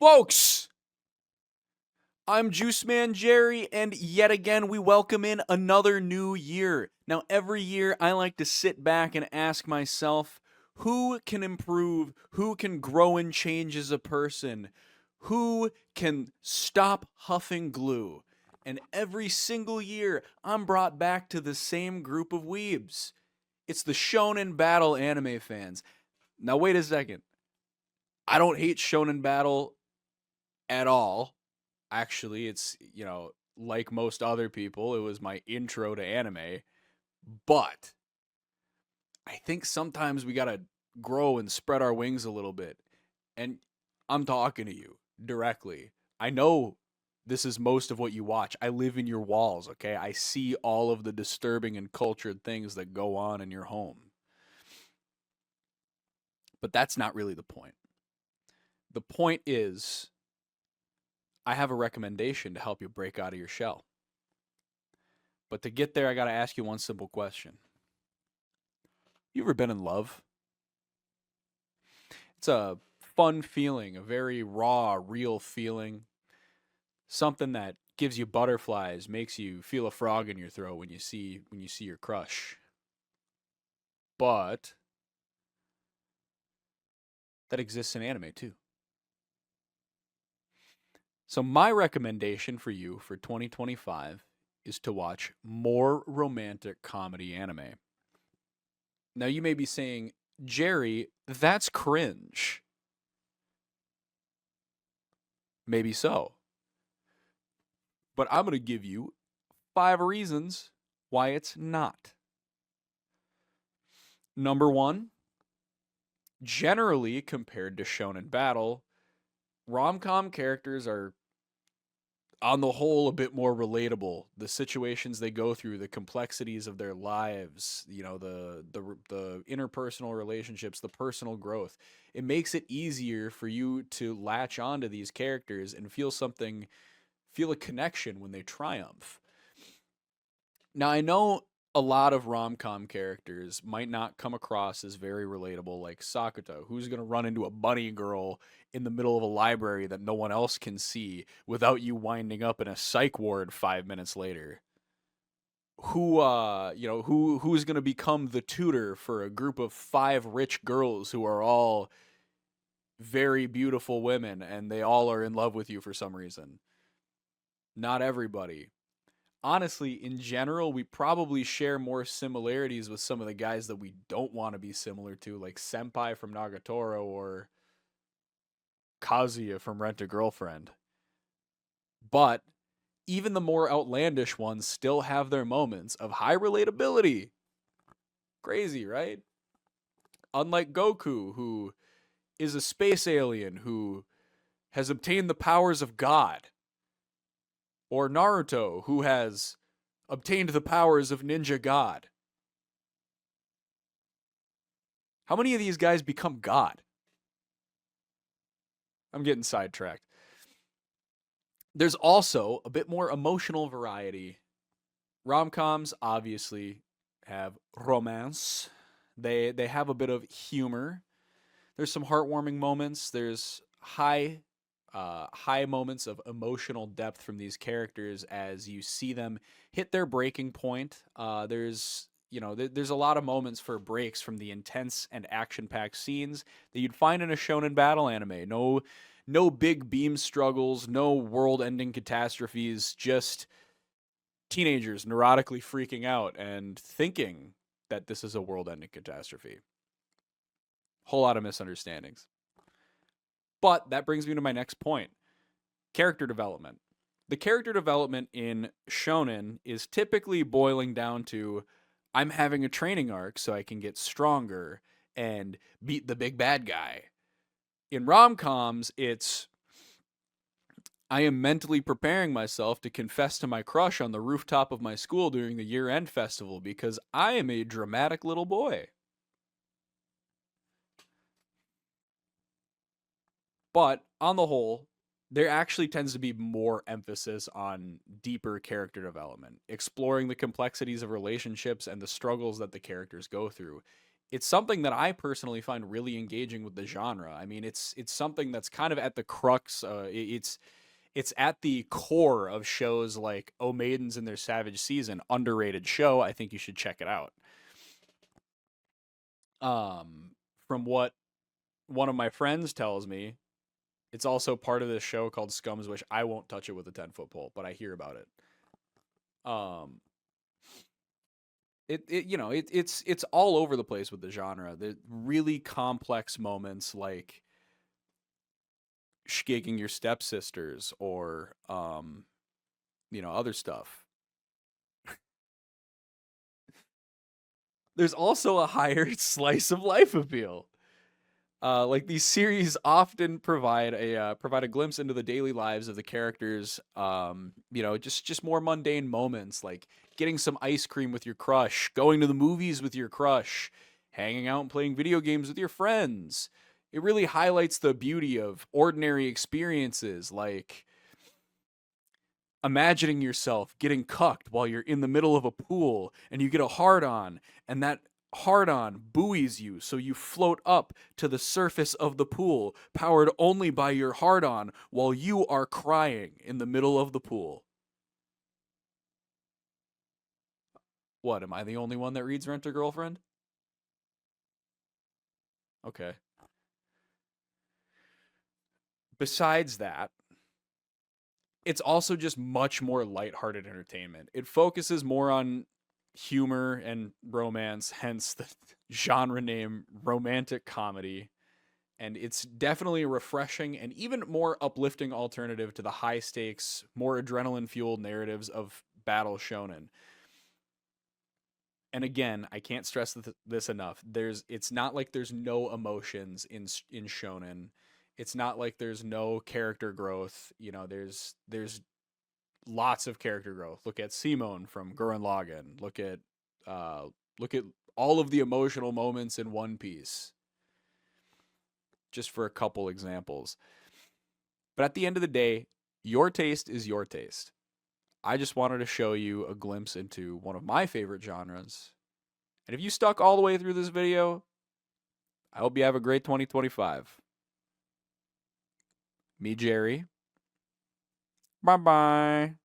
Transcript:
Folks, I'm Juice Man Jerry, and yet again we welcome in another new year. Now, every year I like to sit back and ask myself, who can improve? Who can grow and change as a person? Who can stop huffing glue? And every single year I'm brought back to the same group of weebs. It's the Shonen Battle anime fans. Now, wait a second. I don't hate Shonen Battle at all. Actually, it's, like most other people, it was my intro to anime. But I think sometimes we got to grow and spread our wings a little bit. And I'm talking to you directly. I know this is most of what you watch. I live in your walls, okay? I see all of the disturbing and cultured things that go on in your home. But that's not really the point. The point is, I have a recommendation to help you break out of your shell. But to get there, I got to ask you one simple question. You ever been in love? It's a fun feeling, a very raw, real feeling. Something that gives you butterflies, makes you feel a frog in your throat when you see your crush. But that exists in anime too. So my recommendation for you for 2025 is to watch more romantic comedy anime. Now you may be saying, Jerry, that's cringe. Maybe so. But I'm going to give you 5 reasons why it's not. Number 1, generally compared to Shonen Battle, rom-com characters are on the whole a bit more relatable. The situations they go through, the complexities of their lives, the interpersonal relationships, the personal growth. It makes it easier for you to latch onto these characters and feel a connection when they triumph. Now, I know a lot of rom-com characters might not come across as very relatable, like Sakuta, who's going to run into a bunny girl in the middle of a library that no one else can see without you winding up in a psych ward 5 minutes later. Who's going to become the tutor for a group of 5 rich girls who are all very beautiful women and they all are in love with you for some reason. Not everybody. Honestly, in general, we probably share more similarities with some of the guys that we don't want to be similar to, like Senpai from Nagatoro or Kazuya from Rent a Girlfriend. But even the more outlandish ones still have their moments of high relatability. Crazy, right? Unlike Goku, who is a space alien who has obtained the powers of God, or Naruto, who has obtained the powers of Ninja God. How many of these guys become God? I'm getting sidetracked. There's also a bit more emotional variety. Rom-coms obviously have romance. They have a bit of humor. There's some heartwarming moments. There's high moments of emotional depth from these characters as you see them hit their breaking point. There's a lot of moments for breaks from the intense and action-packed scenes that you'd find in a shonen battle anime. No big beam struggles, no world-ending catastrophes, just teenagers neurotically freaking out and thinking that this is a world-ending catastrophe. Whole lot of misunderstandings. But that brings me to my next point. Character development. The character development in shonen is typically boiling down to I'm having a training arc so I can get stronger and beat the big bad guy. In rom-coms, it's I am mentally preparing myself to confess to my crush on the rooftop of my school during the year-end festival because I am a dramatic little boy. But on the whole, there actually tends to be more emphasis on deeper character development, exploring the complexities of relationships and the struggles that the characters go through. it's something that I personally find really engaging with the genre. I mean, it's something that's kind of at the crux. It's at the core of shows like Oh Maidens in Their Savage Season, underrated show. I think you should check it out. Um, from what one of my friends tells me, it's also part of this show called Scum's Wish. I won't touch it with a 10-foot pole, but I hear about it. Um, it's all over the place with the genre. The really complex moments like shaking your stepsisters or other stuff. There's also a higher slice of life appeal. Like these series often provide a glimpse into the daily lives of the characters. Just more mundane moments like getting some ice cream with your crush, going to the movies with your crush, hanging out and playing video games with your friends. It really highlights the beauty of ordinary experiences, like imagining yourself getting cucked while you're in the middle of a pool and you get a hard on, and that hard on buoys you so you float up to the surface of the pool, powered only by your hard on while you are crying in the middle of the pool. What, am I the only one that reads Rent a Girlfriend? Okay. Besides that, it's also just much more lighthearted entertainment. It focuses more on humor and romance, hence the genre name romantic comedy. And it's definitely a refreshing and even more uplifting alternative to the high stakes, more adrenaline fueled narratives of battle shonen. And again, I can't stress this enough. It's not like there's no emotions in shonen. It's not like there's no character growth. There's lots of character growth. Look at Simone from Gurren Lagann. Uh, look at all of the emotional moments in One Piece. Just for a couple examples. But at the end of the day, your taste is your taste. I just wanted to show you a glimpse into one of my favorite genres. And if you stuck all the way through this video, I hope you have a great 2025. Me, Jerry. Bye bye.